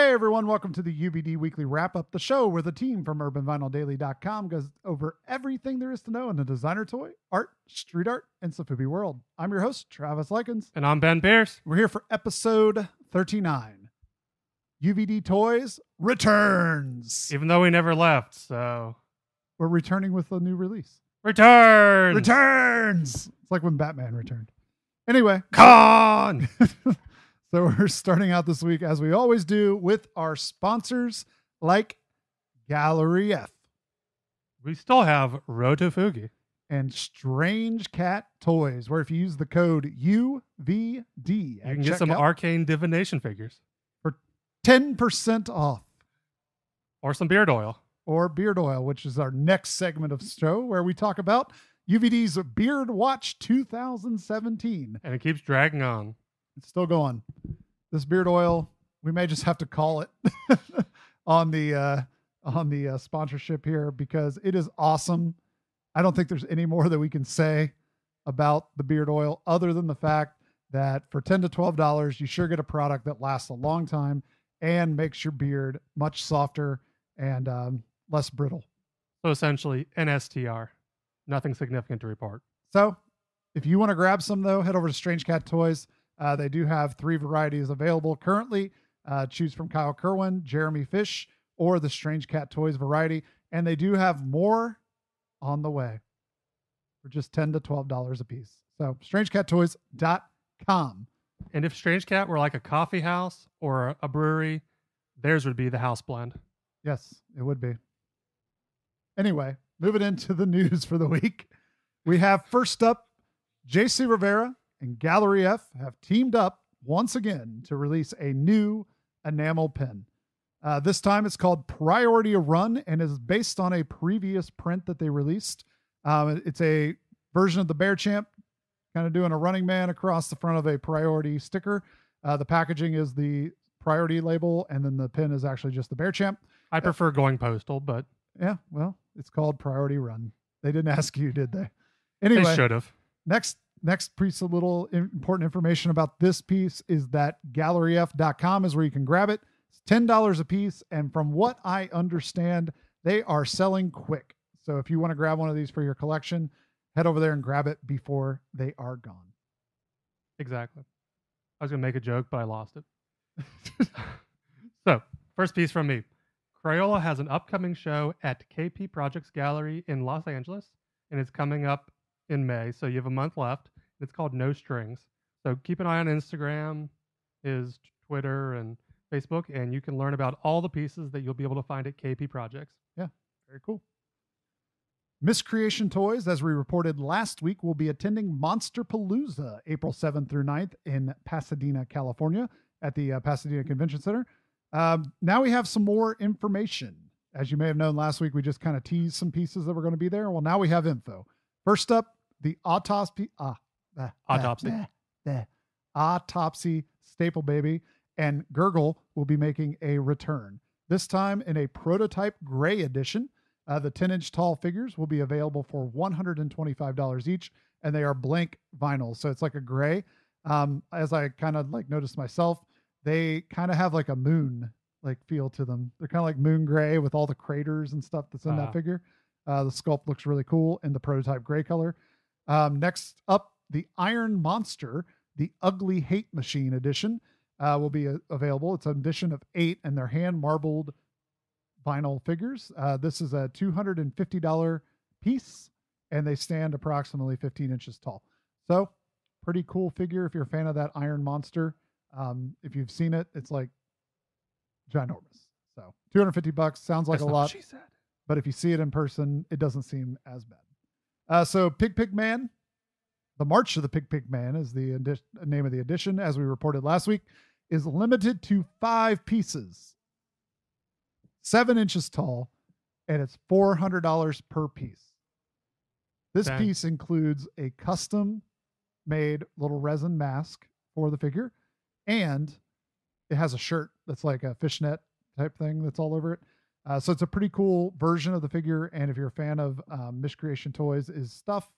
Hey everyone, welcome to the UVD Weekly Wrap-Up, the show where the team from UrbanVinylDaily.com goes over everything there is to know in the designer toy, art, street art, and Sofubi world. I'm your host, Travis Likens. And I'm Ben Pierce. We're here for episode 39. UVD Toys returns. Even though we never left, so... We're returning with a new release. Returns! Returns! It's like when Batman returned. Anyway. Con! So we're starting out this week, as we always do, with our sponsors like Galerie. We still have Rotofugi. And Strange Cat Toys, where if you use the code UVD, you can get some arcane divination figures. For 10% off. Or some beard oil. Or beard oil, which is our next segment of the show, where we talk about UVD's Beard Watch 2017. And it keeps dragging on. It's still going. This beard oil, we may just have to call it on the sponsorship here because it is awesome. I don't think there's any more that we can say about the beard oil other than the fact that for $10 to $12, you sure get a product that lasts a long time and makes your beard much softer and less brittle. So essentially, NSTR. Nothing significant to report. So if you want to grab some, though, head over to Strange Cat Toys. They do have 3 varieties available currently. Choose from Kyle Kerwin, Jeremy Fish, or the Strange Cat Toys variety. And they do have more on the way for just $10 to $12 a piece. So strangecattoys.com. And if Strange Cat were like a coffee house or a brewery, theirs would be the house blend. Yes, it would be. Anyway, moving into the news for the week. We have first up, JC Rivera and Galerie have teamed up once again to release a new enamel pen. This time it's called Priority Run and is based on a previous print that they released. It's a version of the Bear Champ, kind of doing a running man across the front of a Priority sticker. The packaging is the Priority label, and then the pen is actually just the Bear Champ. I prefer going postal, but... Yeah, well, it's called Priority Run. They didn't ask you, did they? Anyway, they should have. Next piece of little important information about this piece is that galerief.com is where you can grab it. It's $10 a piece. And from what I understand, they are selling quick. So if you want to grab one of these for your collection, head over there and grab it before they are gone. Exactly. I was going to make a joke, but I lost it. So first piece from me. Craola has an upcoming show at KP Projects Gallery in Los Angeles, and it's coming up in May, so you have a month left. It's called No Strings. So keep an eye on Instagram, his Twitter, and Facebook, and you can learn about all the pieces that you'll be able to find at KP Projects. Yeah, very cool. Miscreation Toys, as we reported last week, will be attending Monsterpalooza April 7th through 9th in Pasadena, California at the Pasadena Convention Center. Now we have some more information. As you may have known last week, we just kind of teased some pieces that were going to be there. Well, now we have info. First up, the Autopsy Staple Baby and Gurgle will be making a return. This time in a prototype gray edition. The 10-inch tall figures will be available for $125 each, and they are blank vinyl. So it's like a gray. As I kind of like noticed myself, they kind of have like a moon like feel to them. They're kind of like moon gray with all the craters and stuff that's in that figure. The sculpt looks really cool in the prototype gray color. Next up, the Iron Monster, the Ugly Hate Machine edition, will be available. It's an edition of 8, and they're hand marbled vinyl figures. This is a $250 piece, and they stand approximately 15 inches tall. So pretty cool figure if you're a fan of that Iron Monster. If you've seen it, it's like ginormous. So $250 sounds like That's a lot. What she said. But if you see it in person, it doesn't seem as bad. So Pig Man, the March of the Pig Man is the name of the edition, as we reported last week, is limited to 5 pieces, 7 inches tall, and it's $400 per piece. This piece includes a custom made little resin mask for the figure, and it has a shirt that's like a fishnet type thing that's all over it. So it's a pretty cool version of the figure. And if you're a fan of Miscreation Toys' stuff,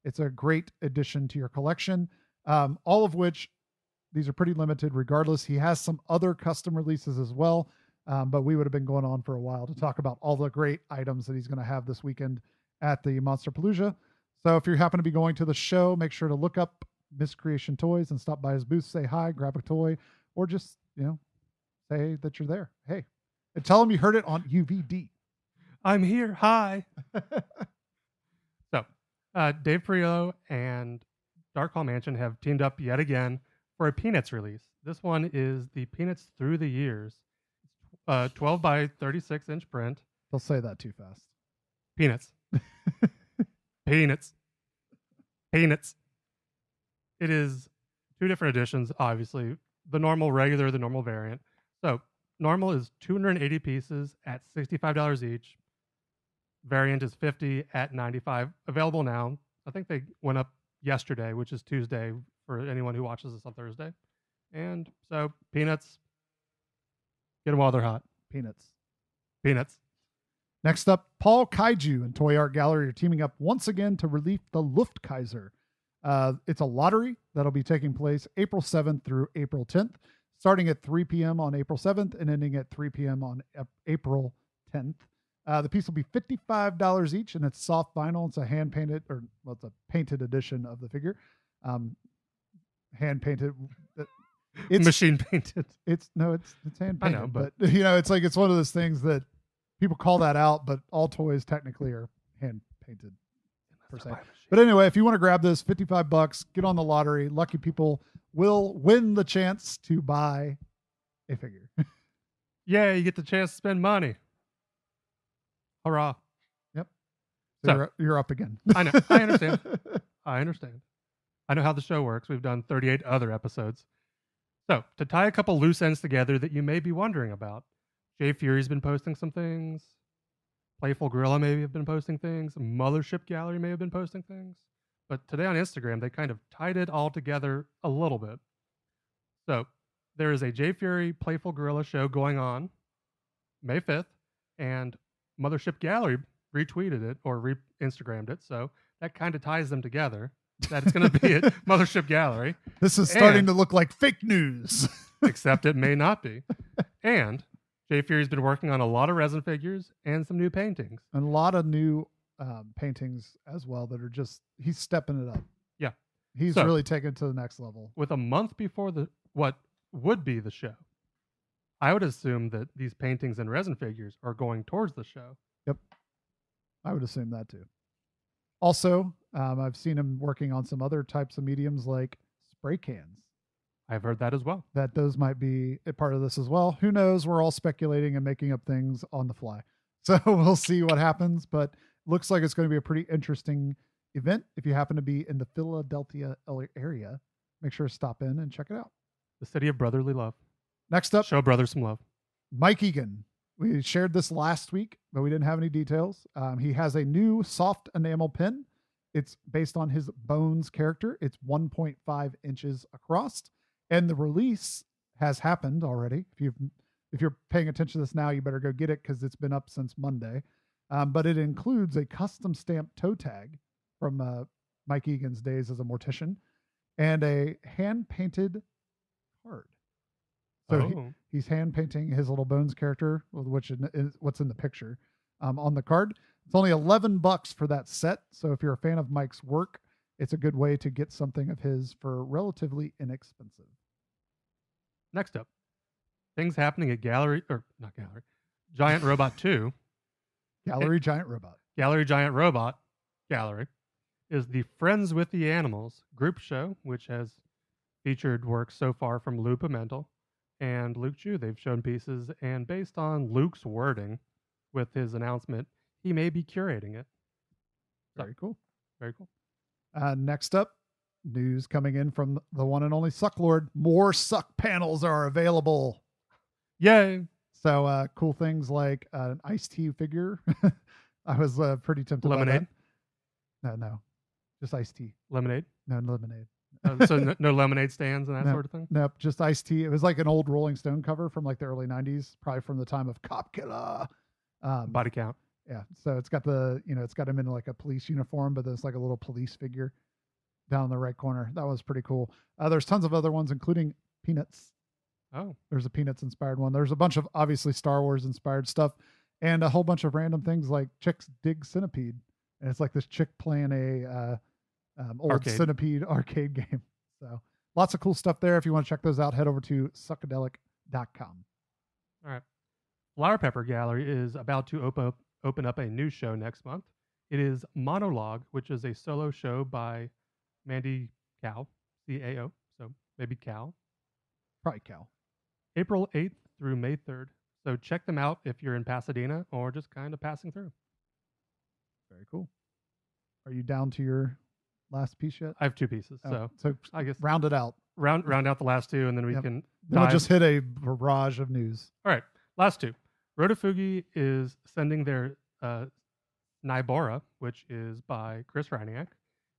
it's a great addition to your collection. All of which These are pretty limited regardless. He has some other custom releases as well, but we would have been going on for a while to talk about all the great items that he's going to have this weekend at the Monsterpalooza. So if you happen to be going to the show, make sure to look up Miscreation Toys and stop by his booth, say hi, grab a toy, or just, say that you're there. Hey, and tell him you heard it on UVD. I'm here. Hi. So, Dave Perillo and Dark Hall Mansion have teamed up yet again for a Peanuts release. This one is the Peanuts Through the Years. 12 by 36 inch print. Don't say that too fast. Peanuts. Peanuts. Peanuts. It is 2 different editions, obviously. The normal regular, the normal variant. So, normal is 280 pieces at $65 each. Variant is 50 at $95. Available now. I think they went up yesterday, which is Tuesday for anyone who watches this on Thursday. And so, Peanuts. Get them while they're hot. Peanuts. Peanuts. Next up, Paul Kaiju and Toy Art Gallery are teaming up once again to release the Luftkaiser. It's a lottery that'll be taking place April 7th through April 10th, starting at 3 p.m. on April 7th and ending at 3 p.m. on April 10th. The piece will be $55 each, and it's soft vinyl. It's a hand-painted, it's a painted edition of the figure. Hand-painted. It's machine painted. It's hand-painted. I know, but it's one of those things that people call that out, but all toys technically are hand-painted per se. But anyway, if you want to grab this, $55, get on the lottery. Lucky people will win the chance to buy a figure. Yeah, you get the chance to spend money. Hurrah. Yep. So you're up again. I know. I understand. I know how the show works. We've done 38 other episodes. So, to tie a couple loose ends together that you may be wondering about, JFury's been posting some things. Playful Gorilla may have been posting things. Mothership Gallery may have been posting things. But today on Instagram, they kind of tied it all together a little bit. So, there is a JFury Playful Gorilla show going on May 5th, and Mothership Gallery retweeted it or Instagrammed it. So, that kind of ties them together. That it's going to be at Mothership Gallery. This is starting to look like fake news. Except it may not be. And JFury's been working on a lot of resin figures and some new paintings. And a lot of new paintings as well that are he's stepping it up. Yeah. He's really taking it to the next level. With a month before what would be the show, I would assume that these paintings and resin figures are going towards the show. Yep. I would assume that too. Also, I've seen him working on some other types of mediums like spray cans. I've heard that as well. That those might be a part of this as well. Who knows? We're all speculating and making up things on the fly. So we'll see what happens, but looks like it's going to be a pretty interesting event. If you happen to be in the Philadelphia area, make sure to stop in and check it out. The city of brotherly love. Next up, show brothers some love. Mike Egan. We shared this last week, but we didn't have any details. He has a new soft enamel pen. It's based on his Bones character. It's 1.5 inches across, and the release has happened already. If you're paying attention to this now, you better go get it because it's been up since Monday. But it includes a custom stamped toe tag from Mike Egan's days as a mortician and a hand painted card. So he's hand painting his little Bones character, which is what's in the picture, on the card. It's only $11 for that set. So if you're a fan of Mike's work, it's a good way to get something of his for relatively inexpensive. Next up, things happening at Giant Robot 2. Gallery Giant Robot. Gallery Giant Robot Gallery is the Friends with the Animals group show, which has featured works so far from Lou Pimentel and Luke Chu. They've shown pieces, and based on Luke's wording with his announcement, he may be curating it. Very cool. Very cool. Next up, news coming in from the one and only Sucklord. More Suckpanels are available. Yay. So cool things like an iced tea figure. I was pretty tempted Lemonade? by that. No. Just iced tea. Lemonade? No lemonade. So no lemonade stands and that sort of thing? Nope, just iced tea. It was like an old Rolling Stone cover from like the early 90s, probably from the time of Cop Killer. Body count. Yeah, so it's got it's got him in like a police uniform, but there's like a little police figure. down in the right corner. That was pretty cool. There's tons of other ones, including Peanuts. Oh, There's a Peanuts inspired one. There's a bunch of obviously Star Wars inspired stuff and a whole bunch of random things like Chicks Dig Centipede. And it's like this chick playing a old Arcade. Centipede arcade game. So lots of cool stuff there. If you want to check those out, head over to suckadelic.com. all right. Flower Pepper Gallery is about to open up a new show next month. It is Monologue, which is a solo show by Mandy Cao, C-A-O, so maybe Cal. Probably Cal. April 8th through May 3rd. So check them out if you're in Pasadena or just kind of passing through. Very cool. Are you down to your last piece yet? I have 2 pieces, So I guess round it out. round out the last 2, and then we can Then we'll dive. just hit a barrage of news. All right, last 2. Rotofugi is sending their Nybora, which is by Chris Reiniak,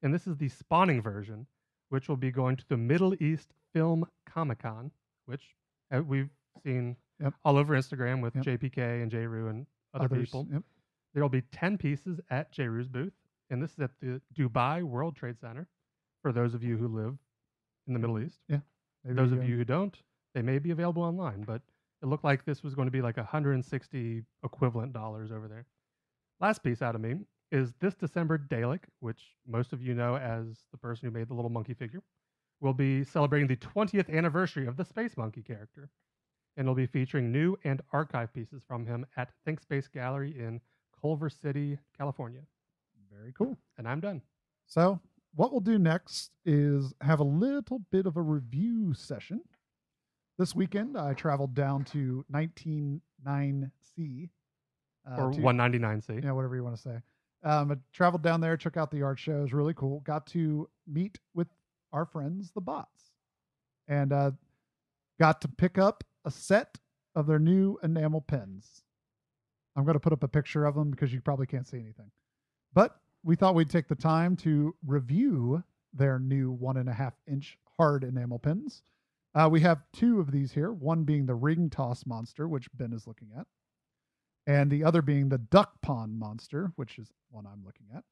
and this is the spawning version, which will be going to the Middle East Film Comic-Con, which we've seen all over Instagram with JPK and JRU and other people. Yep. There will be 10 pieces at JRU's booth, and this is at the Dubai World Trade Center for those of you who live in the Middle East. Yeah. Maybe Those of you who don't, they may be available online, but it looked like this was going to be like 160 equivalent dollars over there. Last piece out of me is this December, Dalek, which most of you know as the person who made the little monkey figure, will be celebrating the 20th anniversary of the Space Monkey character. And it'll be featuring new and archive pieces from him at Think Space Gallery in Culver City, California. Very cool. And I'm done. So what we'll do next is have a little bit of a review session. This weekend, I traveled down to 199C. Or 199C. Yeah, whatever you want to say. I traveled down there, check out the art show. It was really cool. Got to meet with our friends, the Bots. And got to pick up a set of their new enamel pens. I'm going to put up a picture of them because you probably can't see anything. But we thought we'd take the time to review their new 1.5-inch hard enamel pens. We have 2 of these here, one being the ring toss monster, which Ben is looking at, and the other being the duck pond monster, which is one I'm looking at.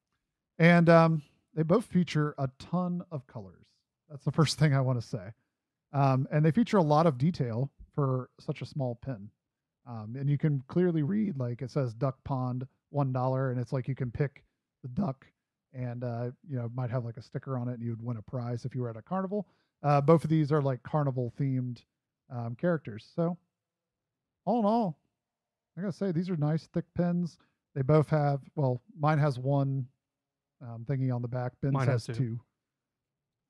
And they both feature a ton of colors. That's the first thing I want to say. And they feature a lot of detail for such a small pen. And you can clearly read, like it says duck pond, $1, and it's like you can pick the duck and, might have like a sticker on it and you'd win a prize if you were at a carnival. Both of these are like carnival themed characters. So all in all, I gotta say, these are nice thick pens. They both have, well, mine has one thingy on the back. Ben's Mine has has 2.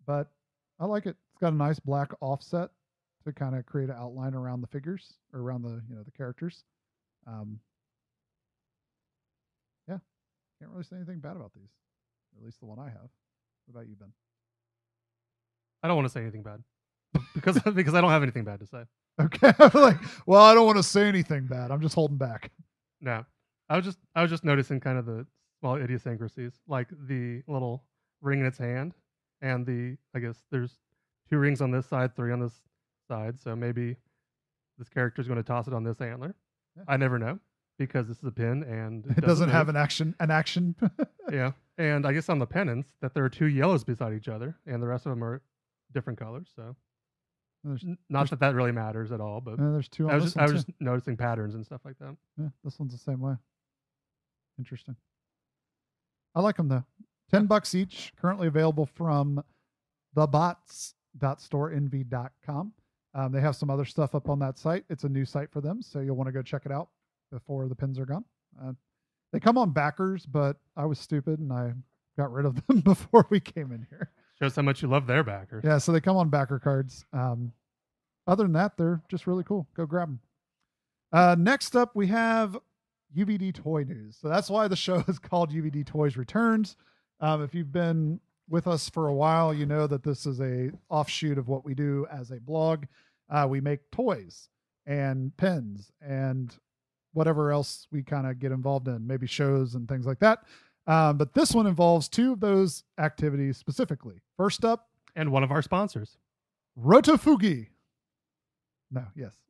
But I like it. It's got a nice black offset to kind of create an outline around the figures or around the, the characters. Yeah, can't really say anything bad about these. Or at least the one I have. What about you, Ben? I don't want to say anything bad because I don't have anything bad to say. Okay. Like, well, I don't want to say anything bad. I'm just holding back. No, I was just noticing kind of the small idiosyncrasies, like the little ring in its hand, and I guess there's 2 rings on this side, 3 on this side. So maybe this character is going to toss it on this antler. Yeah. I never know because this is a pin and it doesn't have an action. Yeah, and I guess on the pennants that there are 2 yellows beside each other, and the rest of them are different colors. So not that really matters at all, but there's 2 on I was this just noticing patterns and stuff like that. Yeah, this one's the same way. Interesting. I like them though. $10 each, currently available from thebots.storenvy.com. They have some other stuff up on that site. It's a new site for them, so you'll want to go check it out before the pins are gone. They come on backers, but I was stupid and I got rid of them before we came in here. Shows how much you love their backers. Yeah, so they come on backer cards. Other than that, they're just really cool. Go grab them. Next up, we have UVD toy news. So that's why the show is called UVD Toys Returns. If you've been with us for a while, you know that this is a offshoot of what we do as a blog. We make toys and pens and whatever else we kind of get involved in, maybe shows and things like that. But this one involves 2 of those activities specifically. First up, and one of our sponsors, Rotofugi.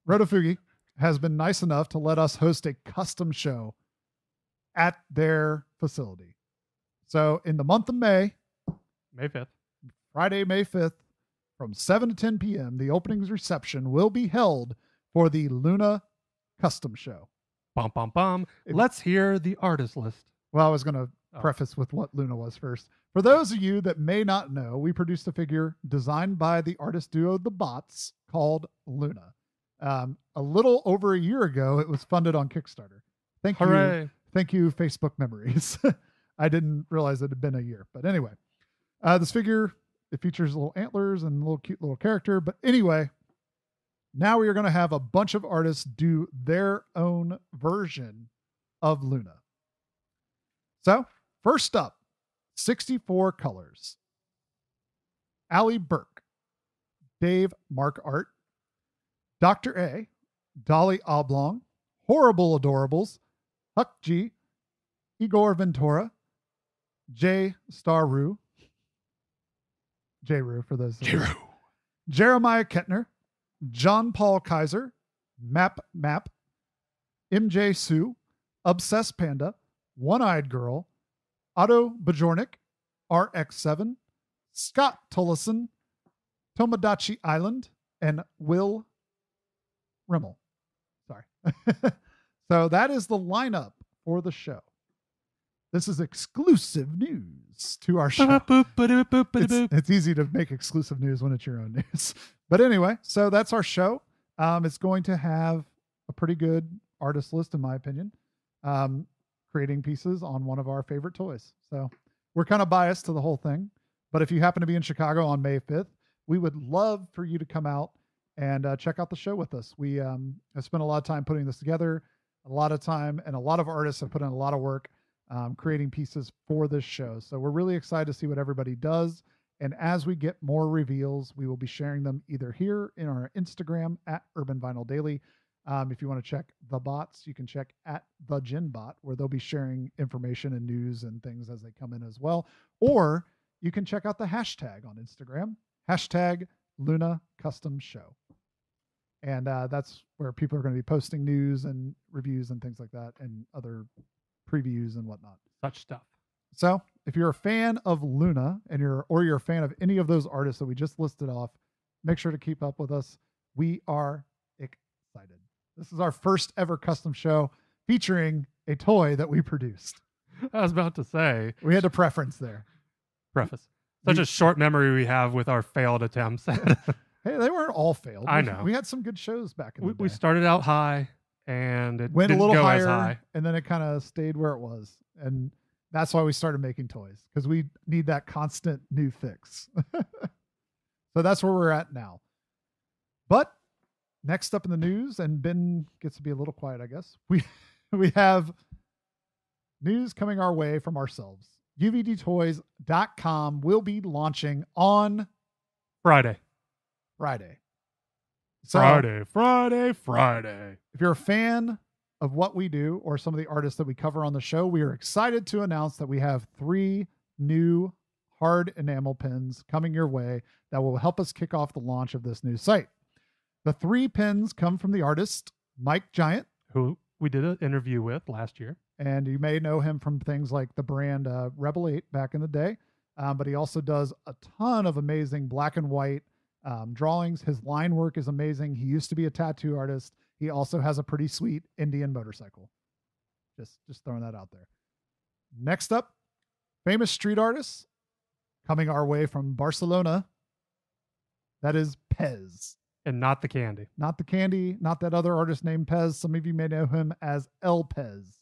Rotofugi has been nice enough to let us host a custom show at their facility. So in the month of May 5th, Friday, May 5th, from 7 to 10 p.m., the openings reception will be held for the Luna Custom Show. Bum, bum, bum. Let's hear the artist list. Well, I was going to preface with what Luna was first. For those of you that may not know, we produced a figure designed by the artist duo The Bots called Luna. A little over a year ago, it was funded on Kickstarter. Thank you. Thank you, Facebook Memories. I didn't realize it had been a year. But anyway, this figure, it features little antlers and a little cute little character. But anyway, now we are going to have a bunch of artists do their own version of Luna. So, first up, 64 colors. Allie Burke, Dave Mark Art, Dr. A, Dolly Oblong, Horrible Adorables, Huck G, Igor Ventura, J. Starru, J-Roo for those. J-Roo. Jeremiah Kettner, John Paul Kaiser, Map, MJ Sue, Obsessed Panda, One-Eyed Girl, Otto Bajornik, RX7, Scott Tullison, Tomodachi Island, and Will Rimmel. Sorry. So that is the lineup for the show. This is exclusive news to our show. It's easy to make exclusive news when it's your own news. But anyway, so that's our show. It's going to have a pretty good artist list, in my opinion, creating pieces on one of our favorite toys. So we're kind of biased to the whole thing. But if you happen to be in Chicago on May 5th, we would love for you to come out and check out the show with us. We have spent a lot of time putting this together, a lot of time, and a lot of artists have put in a lot of work creating pieces for this show. So we're really excited to see what everybody does. And as we get more reveals, we will be sharing them either here in our Instagram at Urban Vinyl Daily. If you want to check the bots, you can check at the Ginbot, where they'll be sharing information and news and things as they come in as well. Or you can check out the hashtag on Instagram, hashtag Luna Custom Show. And that's where people are going to be posting news and reviews and things like that, and other previews and whatnot. Such stuff. So if you're a fan of Luna and you're a fan of any of those artists that we just listed off, make sure to keep up with us. We are excited. This is our first ever custom show featuring a toy that we produced. I was about to say. We had to preface. Such a short memory we have with our failed attempts. Hey, they weren't all failed. I know. We had some good shows back in the day. We started out high and it went didn't a little go higher, as high. And then it kind of stayed where it was. And that's why we started making toys, because we need that constant new fix. So that's where we're at now. But next up in the news, and Ben gets to be a little quiet, I guess. We have news coming our way from ourselves. UVDtoys.com will be launching on Friday. So, Friday. If you're a fan of what we do or some of the artists that we cover on the show, we are excited to announce that we have 3 new hard enamel pins coming your way that will help us kick off the launch of this new site. The 3 pins come from the artist Mike Giant, who we did an interview with last year. And you may know him from things like the brand Rebel 8 back in the day. But he also does a ton of amazing black and white drawings. His line work is amazing. He used to be a tattoo artist. He also has a pretty sweet Indian motorcycle. Just throwing that out there. Next up, famous street artists coming our way from Barcelona. That is Pez. And not the candy. Not the candy, not that other artist named Pez. Some of you may know him as El Pez.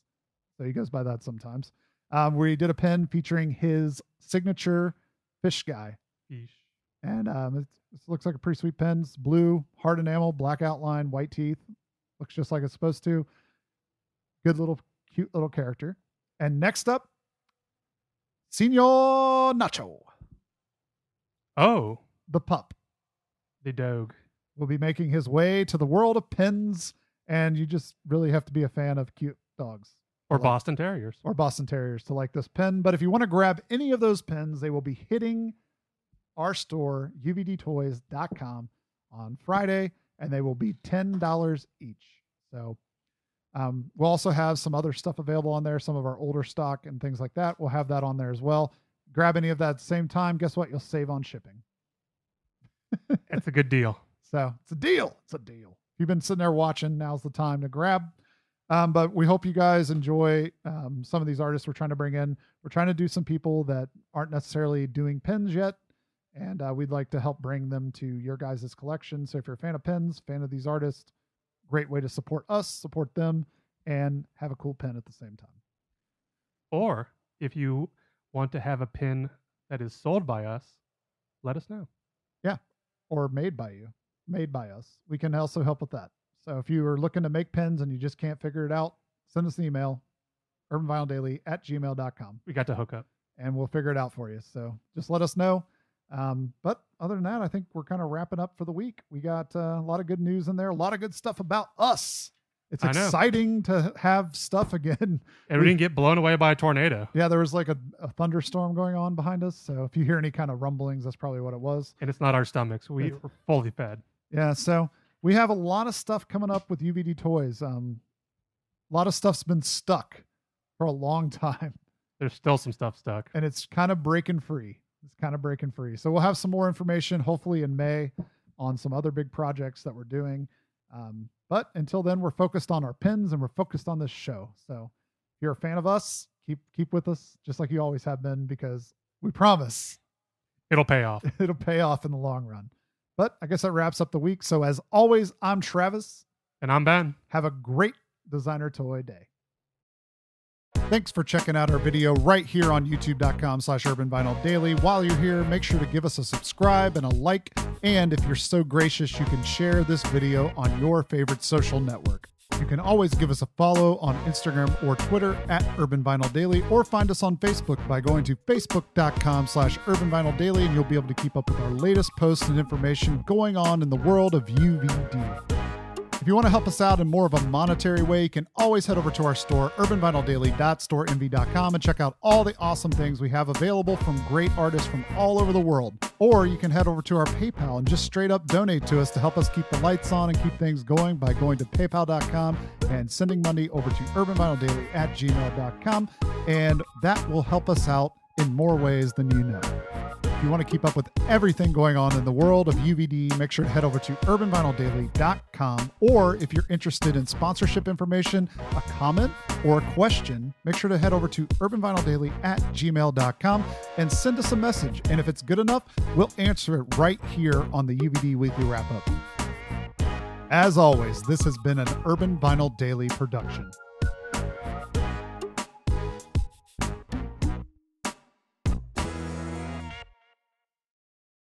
So he goes by that sometimes. Where he did a pen featuring his signature fish guy. Fish. And it looks like a pretty sweet pen. It's blue, hard enamel, black outline, white teeth. Looks just like it's supposed to. Good little, cute little character. And next up, Señor Nacho. Oh. The pup. The dog. Will be making his way to the world of pens. And you just really have to be a fan of cute dogs. Or Boston Terriers. Or Boston Terriers to like this pen. But if you want to grab any of those pens, they will be hitting our store, uvdtoys.com, on Friday, and they will be $10 each. So we'll also have some other stuff available on there, some of our older stock and things like that. We'll have that on there as well. grab any of that at the same time, guess what? You'll save on shipping. It's a good deal. So it's a deal. It's a deal. If you've been sitting there watching, now's the time to grab. But we hope you guys enjoy some of these artists we're trying to bring in. We're trying to do some people that aren't necessarily doing pins yet. And we'd like to help bring them to your guys' collection. So if you're a fan of pins, fan of these artists, great way to support us, support them, and have a cool pin at the same time. Or if you want to have a pin that is sold by us, let us know. Yeah. Or made by you, made by us. We can also help with that. So if you are looking to make pins and you just can't figure it out, send us an email, urbanvinyldaily@gmail.com. We got to hook up. And we'll figure it out for you. So just let us know. But other than that, I think we're kind of wrapping up for the week. We got a lot of good news in there, a lot of good stuff about us. It's exciting to have stuff again. And we didn't get blown away by a tornado. Yeah, there was like a thunderstorm going on behind us. So if you hear any kind of rumblings, that's probably what it was. And it's not our stomachs. We were fully fed. Yeah, so we have a lot of stuff coming up with UVD Toys. A lot of stuff's been stuck for a long time. There's still some stuff stuck. And it's kind of breaking free. So we'll have some more information, hopefully in May, on some other big projects that we're doing. But until then, we're focused on our pins and we're focused on this show. So if you're a fan of us, keep with us just like you always have been, because we promise it'll pay off. It'll pay off in the long run. But I guess that wraps up the week. So as always, I'm Travis. And I'm Ben. Have a great designer toy day. Thanks for checking out our video right here on youtube.com/urbanvinyldaily. While you're here, make sure to give us a subscribe and a like. And if you're so gracious, you can share this video on your favorite social network. You can always give us a follow on Instagram or Twitter @urbanvinyldaily, or find us on Facebook by going to facebook.com/urbanvinyldaily, and you'll be able to keep up with our latest posts and information going on in the world of UVD. If you want to help us out in more of a monetary way, you can always head over to our store, urbanvinyldaily.storeenvy.com, and check out all the awesome things we have available from great artists from all over the world. Or you can head over to our PayPal and just straight up donate to us to help us keep the lights on and keep things going by going to paypal.com and sending money over to urbanvinyldaily@gmail.com. And that will help us out in more ways than you know. If you want to keep up with everything going on in the world of UVD, make sure to head over to urbanvinyldaily.com. Or if you're interested in sponsorship information, a comment, or a question, make sure to head over to urbanvinyldaily@gmail.com and send us a message. And if it's good enough, we'll answer it right here on the UVD Weekly Wrap-Up. As always, this has been an Urban Vinyl Daily production.